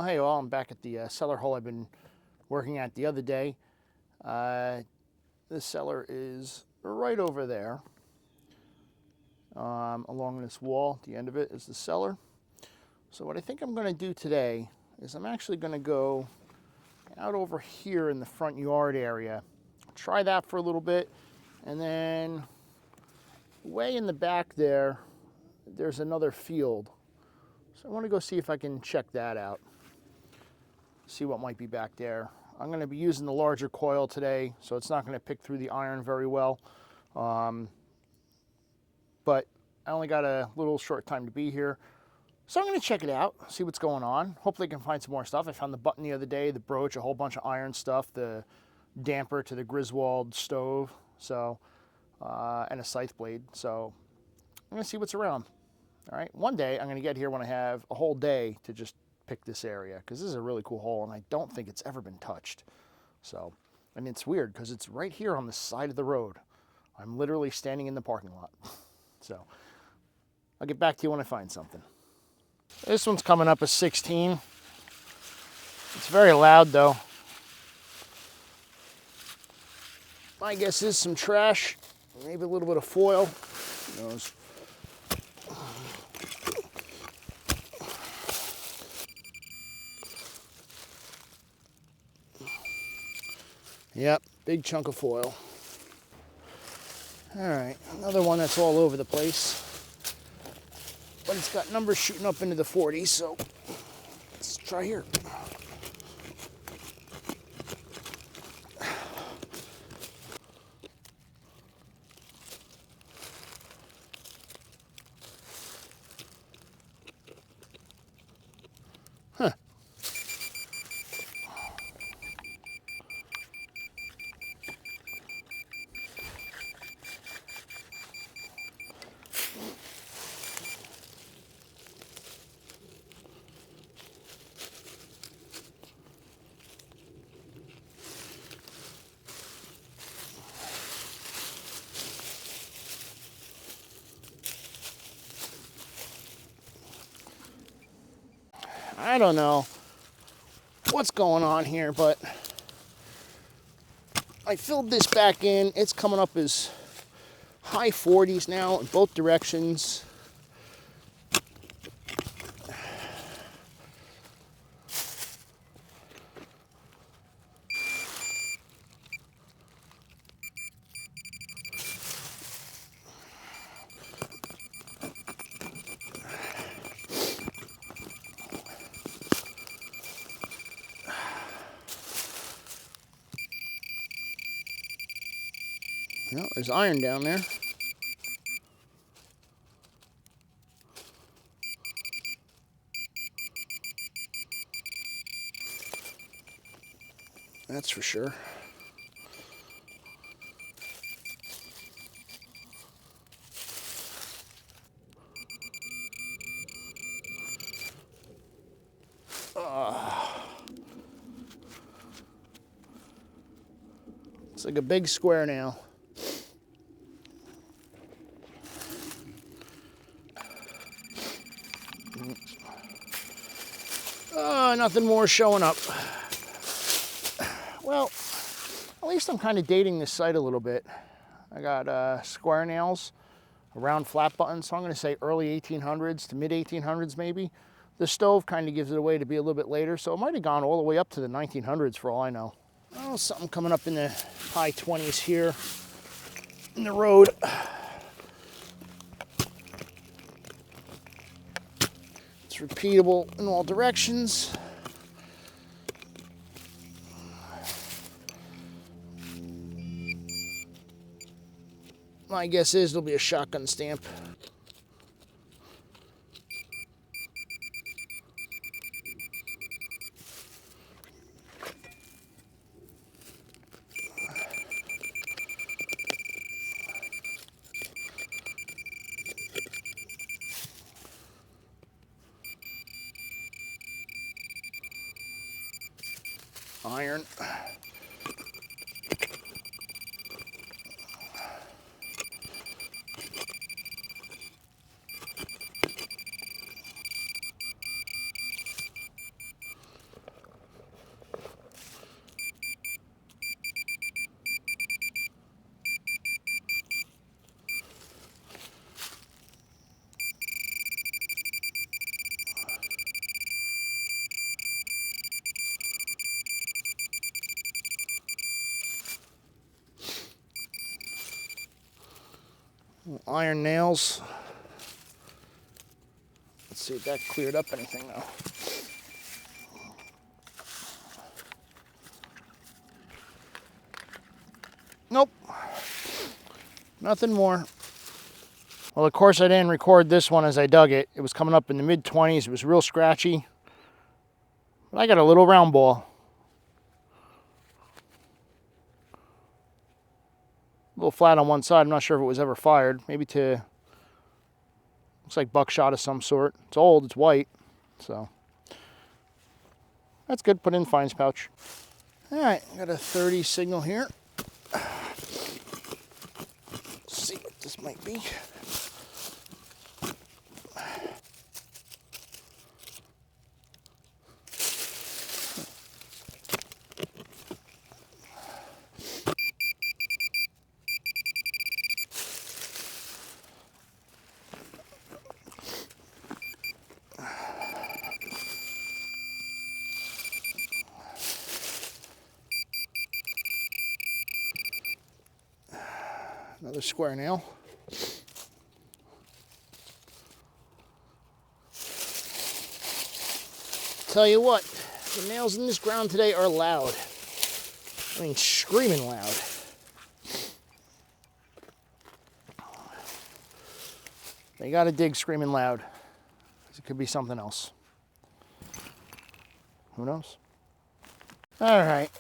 hey all, I'm back at the cellar hole I've been working at the other day. This cellar is right over there. Along this wall, at the end of it is the cellar. So what I think I'm going to do today is I'm actually going to go out over here in the front yard area. Try that for a little bit, and then way in the back there, there's another field. So I want to go see if I can check that out. See what might be back there. I'm going to be using the larger coil today, so it's not going to pick through the iron very well. But I only got a little short time to be here. So I'm going to check it out, see what's going on. Hopefully I can find some more stuff. I found the button the other day, the brooch, a whole bunch of iron stuff, the damper to the Griswold stove, so and a scythe blade. So I'm going to see what's around. All right, one day I'm going to get here when I have a whole day to just pick this area, because this is a really cool hole and I don't think it's ever been touched. So, and it's weird because it's right here on the side of the road. I'm literally standing in the parking lot. So I'll get back to you when I find something. This one's coming up as 16. It's very loud though. My guess is some trash, maybe a little bit of foil. Who knows? Yep, big chunk of foil. All right, another one that's all over the place. But it's got numbers shooting up into the 40s, so let's try here. Huh. I don't know what's going on here, but I filled this back in. It's coming up as high 40s now in both directions. Well, there's iron down there. That's for sure. It's like a big square nail. Nothing more showing up. Well, at least I'm kind of dating this site a little bit. I got square nails, a round flat button, so I'm going to say early 1800s to mid 1800s maybe. The stove kind of gives it away to be a little bit later, so it might have gone all the way up to the 1900s for all I know. Oh, something coming up in the high 20s here in the road. It's repeatable in all directions. My guess is there'll be a shotgun stamp. Iron. Iron nails. Let's see if that cleared up anything though. Nope. Nothing more. Well, of course, I didn't record this one as I dug it. It was coming up in the mid-20s. It was real scratchy. But I got a little round ball. A little flat on one side. I'm not sure if it was ever fired. Maybe to... Looks like buckshot of some sort. It's old. It's white. So... That's good. Put it in fines pouch. All right. Got a 30 signal here. Let's see what this might be. Another square nail. Tell you what, the nails in this ground today are loud. I mean, screaming loud. They gotta dig screaming loud. It could be something else. Who knows? All right,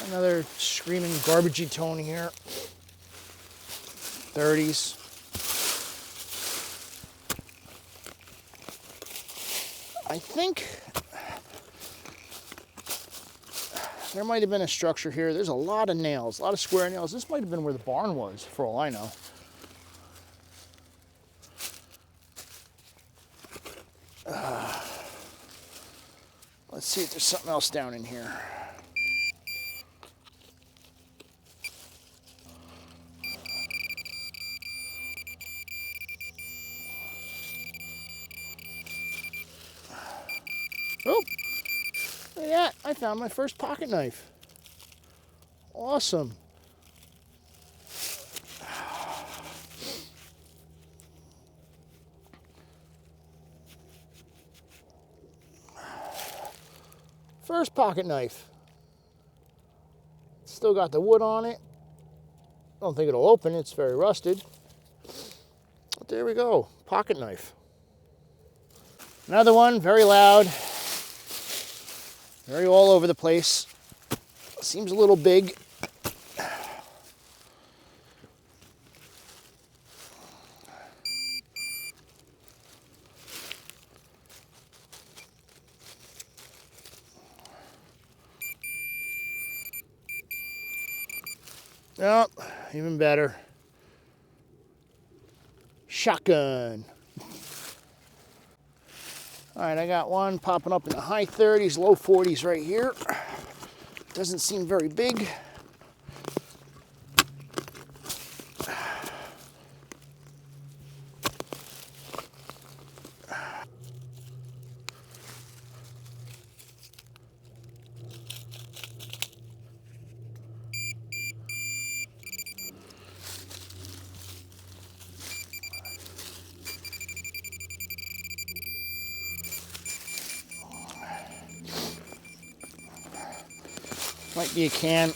another screaming garbagey tone here. 30s. I think there might have been a structure here. There's a lot of nails, a lot of square nails. This might have been where the barn was, for all I know. Let's see if there's something else down in here. Oh, look at that. I found my first pocket knife. Awesome. First pocket knife. Still got the wood on it. Don't think it'll open. It's very rusted. But there we go. Pocket knife. Another one, very loud. Very all over the place. Seems a little big. Oh, even better. Shotgun. All right, I got one popping up in the high 30s, low 40s right here. Doesn't seem very big. Might be a can.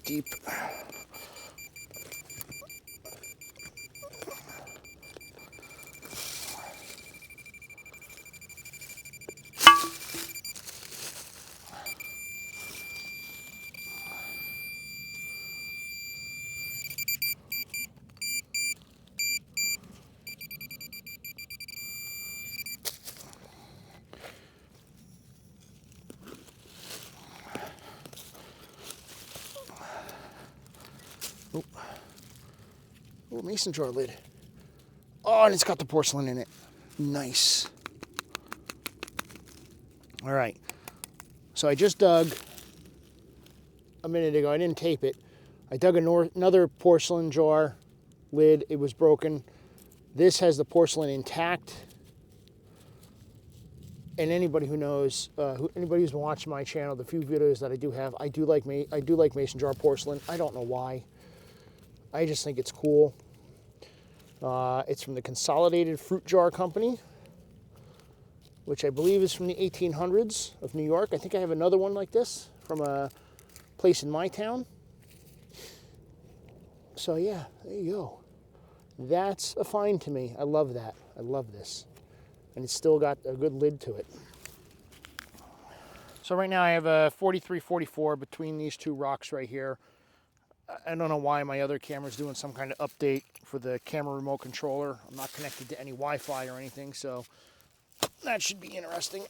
Deep. Oh, mason jar lid. Oh, and it's got the porcelain in it. Nice. All right. So I just dug a minute ago. I didn't tape it. I dug another porcelain jar lid. It was broken. This has the porcelain intact. And anybody who knows, anybody who's been watching my channel, the few videos that I do have, I do like mason jar porcelain. I don't know why. I just think it's cool. It's from the Consolidated Fruit Jar Company, which I believe is from the 1800s of New York. I think I have another one like this from a place in my town. So yeah, there you go. That's a find to me. I love that. I love this. And it's still got a good lid to it. So right now I have a 43-44 between these two rocks right here. I don't know why my other camera's doing some kind of update for the camera remote controller. I'm not connected to any Wi-Fi or anything, so that should be interesting.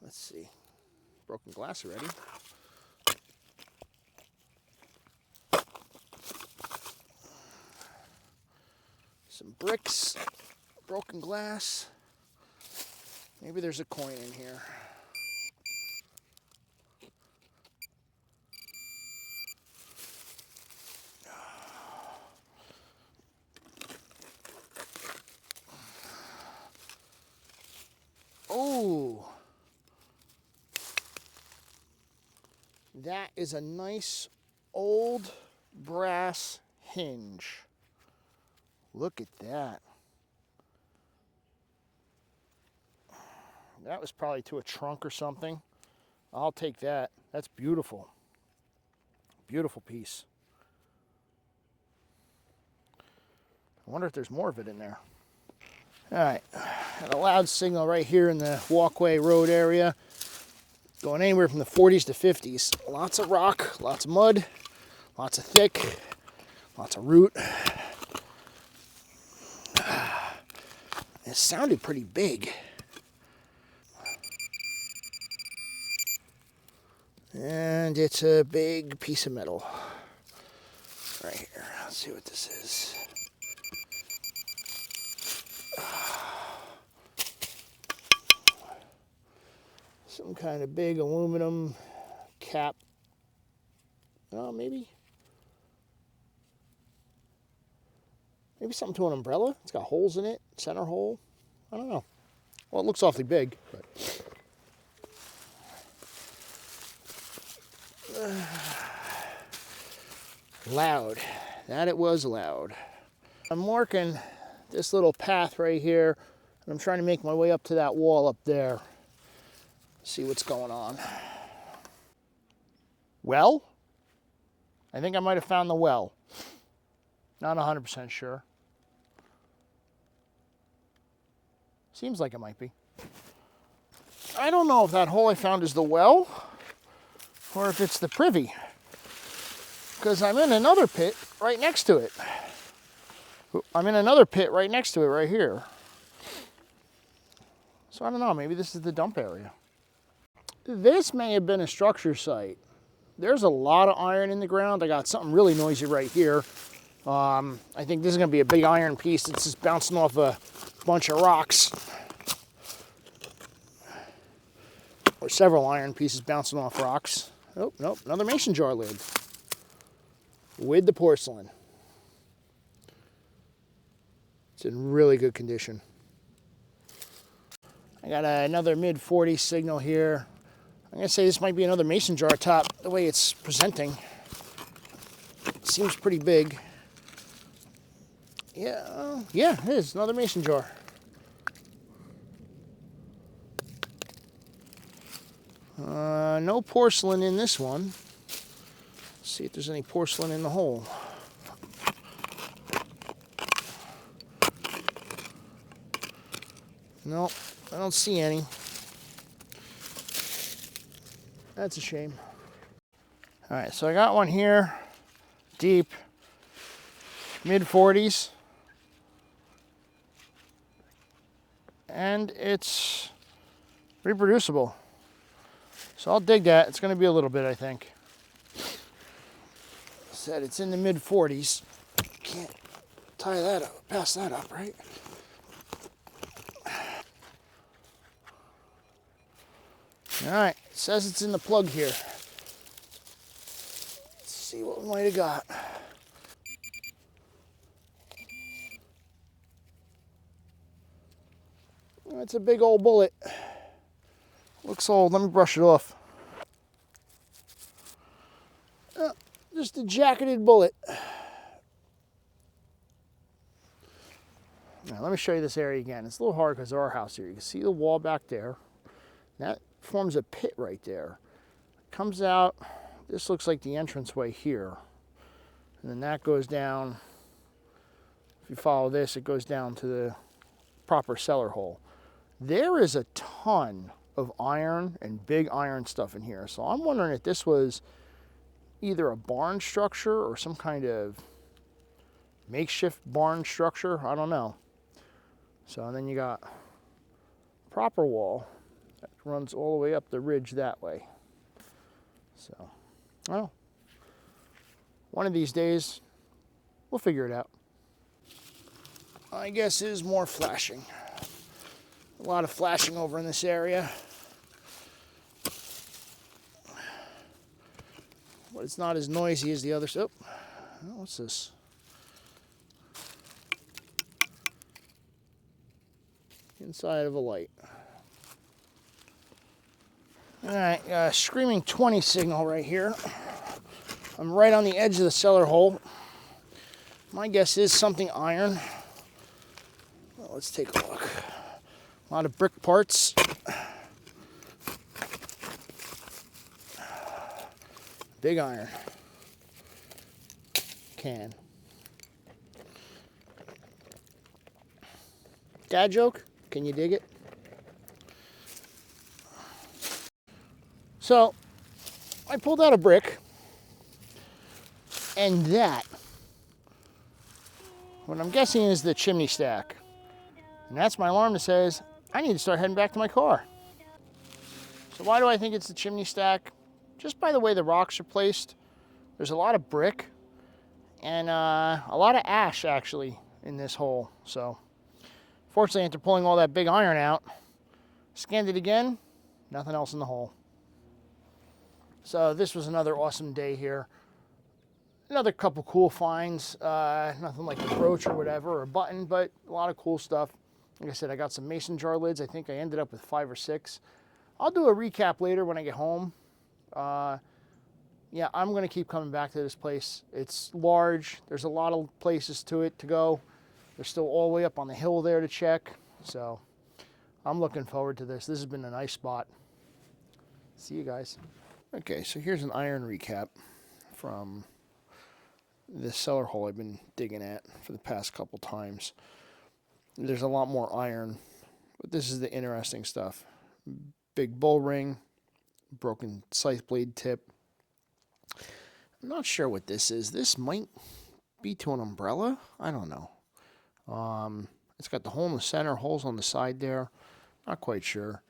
Let's see. Broken glass already. Some bricks, broken glass. Maybe there's a coin in here. Oh, that is a nice old brass hinge. Look at that. That was probably to a trunk or something. I'll take that. That's beautiful. Beautiful piece. I wonder if there's more of it in there. All right, got a loud signal right here in the walkway road area. Going anywhere from the 40s to 50s. Lots of rock, lots of mud, lots of thick, lots of root. It sounded pretty big. And it's a big piece of metal right here. Let's see what this is. Some kind of big aluminum cap. Oh, maybe something to an umbrella. It's got holes in it, center hole. I don't know. Well, it looks awfully big, but loud. That it was loud. I'm working this little path right here, and I'm trying to make my way up to that wall up there. See what's going on. Well, I think I might have found the well. Not 100% sure. Seems like it might be. I don't know if that hole I found is the well or if it's the privy, because I'm in another pit right next to it. I'm in another pit right next to it right here. So I don't know, maybe this is the dump area. This may have been a structure site. There's a lot of iron in the ground. I got something really noisy right here. I think this is going to be a big iron piece that's just bouncing off a bunch of rocks. Or several iron pieces bouncing off rocks. Oh, nope, another mason jar lid. With the porcelain. It's in really good condition. I got another mid-40 signal here. I'm going to say this might be another mason jar top, the way it's presenting. It seems pretty big. Yeah, it is another mason jar. No porcelain in this one. Let's see if there's any porcelain in the hole. Nope, I don't see any. That's a shame. All right, so I got one here, deep, mid-40s. And it's reproducible. So I'll dig that. It's going to be a little bit, I think. Said it's in the mid-40s. Can't tie that up, pass that up, right? All right, it says it's in the plug here. Let's we might have got. That's a big old bullet. Looks old. Let me brush it off. Just a jacketed bullet. Now, let me show you this area again. It's a little hard because of our house here. You can see the wall back there. That forms a pit right there. Comes out. This looks like the entranceway here. And then that goes down. If you follow this, it goes down to the proper cellar hole. There is a ton of iron and big iron stuff in here. So I'm wondering if this was either a barn structure or some kind of makeshift barn structure. I don't know. So and then you got proper wall that runs all the way up the ridge that way. So, I don't know. One of these days, we'll figure it out. I guess is more flashing. A lot of flashing over in this area. But it's not as noisy as the other stuff. Oh, what's this? Inside of a light. All right, screaming 20 signal right here. I'm right on the edge of the cellar hole. My guess is something iron. Well, let's take a look. A lot of brick parts. Big iron. Can. Dad joke? Can you dig it? So, I pulled out a brick, and that, what I'm guessing is the chimney stack. And that's my alarm that says, I need to start heading back to my car. So why do I think it's the chimney stack? Just by the way the rocks are placed, there's a lot of brick and a lot of ash actually in this hole. So fortunately, after pulling all that big iron out, scanned it again, nothing else in the hole. So this was another awesome day here. Another couple cool finds, nothing like a brooch or whatever, or a button, but a lot of cool stuff. Like I said, I got some mason jar lids. I think I ended up with 5 or 6. I'll do a recap later when I get home. Yeah, I'm going to keep coming back to this place. It's large. There's a lot of places to it to go. They're still all the way up on the hill there to check. So I'm looking forward to this. This has been a nice spot. See you guys. Okay, so here's an iron recap from this cellar hole I've been digging at for the past couple times. There's a lot more iron, but this is the interesting stuff. Big bull ring, broken scythe blade tip. I'm not sure what this is. This might be to an umbrella. I don't know. It's got the hole in the center, holes on the side there. Not quite sure.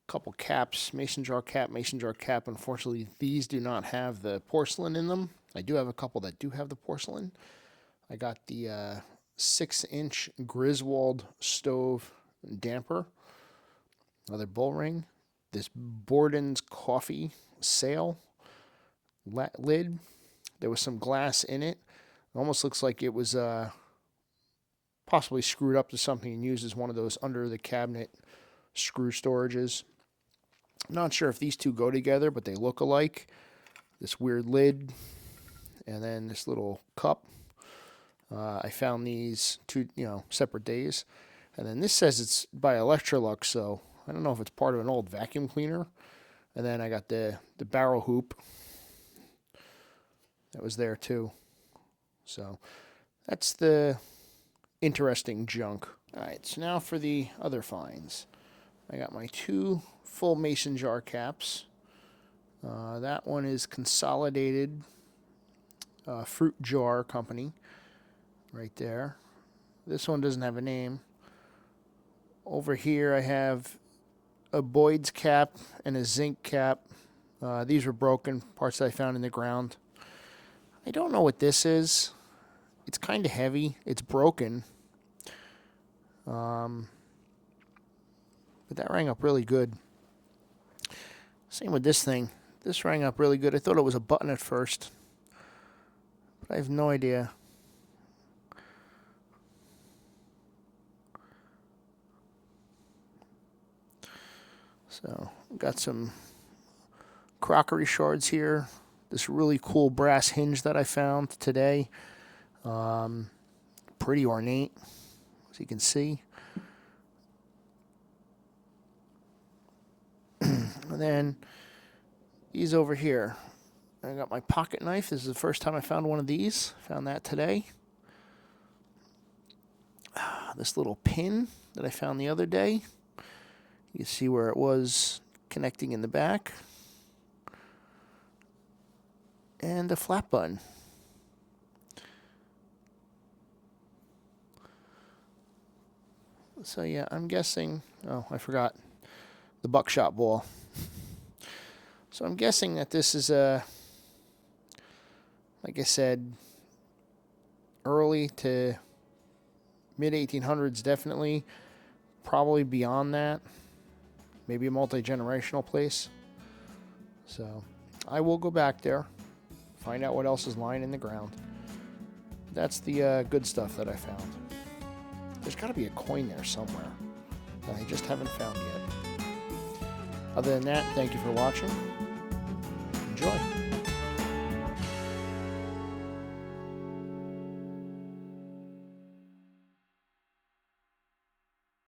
Couple caps, mason jar cap, mason jar cap. Unfortunately, these do not have the porcelain in them. I do have a couple that do have the porcelain. I got the 6-inch Griswold stove damper. Another bull ring. This Borden's coffee sail lid. There was some glass in it. It almost looks like it was possibly screwed up to something and used as one of those under the cabinet screw storages. I'm not sure if these two go together, but they look alike. This weird lid and then this little cup. I found these two, separate days. And then this says it's by Electrolux, so I don't know if it's part of an old vacuum cleaner. And then I got the barrel hoop that was there too. So that's the interesting junk. All right, so now for the other finds. I got my 2 full mason jar caps. That one is Consolidated Fruit Jar Company. Right there. This one doesn't have a name. Over here I have a Boyd's cap and a zinc cap. These were broken, parts that I found in the ground. I don't know what this is. It's kind of heavy. It's broken. But that rang up really good. Same with this thing. This rang up really good. I thought it was a button at first. I have no idea. So, got some crockery shards here. This really cool brass hinge that I found today. Pretty ornate, as you can see. And then these over here. I got my pocket knife. This is the first time I found one of these. Found that today. This little pin that I found the other day. You see where it was connecting in the back. And a flat button. So yeah, I'm guessing, oh, I forgot the buckshot ball. So I'm guessing that this is a, like I said, early to mid 1800s definitely, probably beyond that, maybe a multi-generational place. So I will go back there, find out what else is lying in the ground. That's the good stuff that I found. There's got to be a coin there somewhere that I just haven't found yet. Other than that, thank you for watching. Enjoy.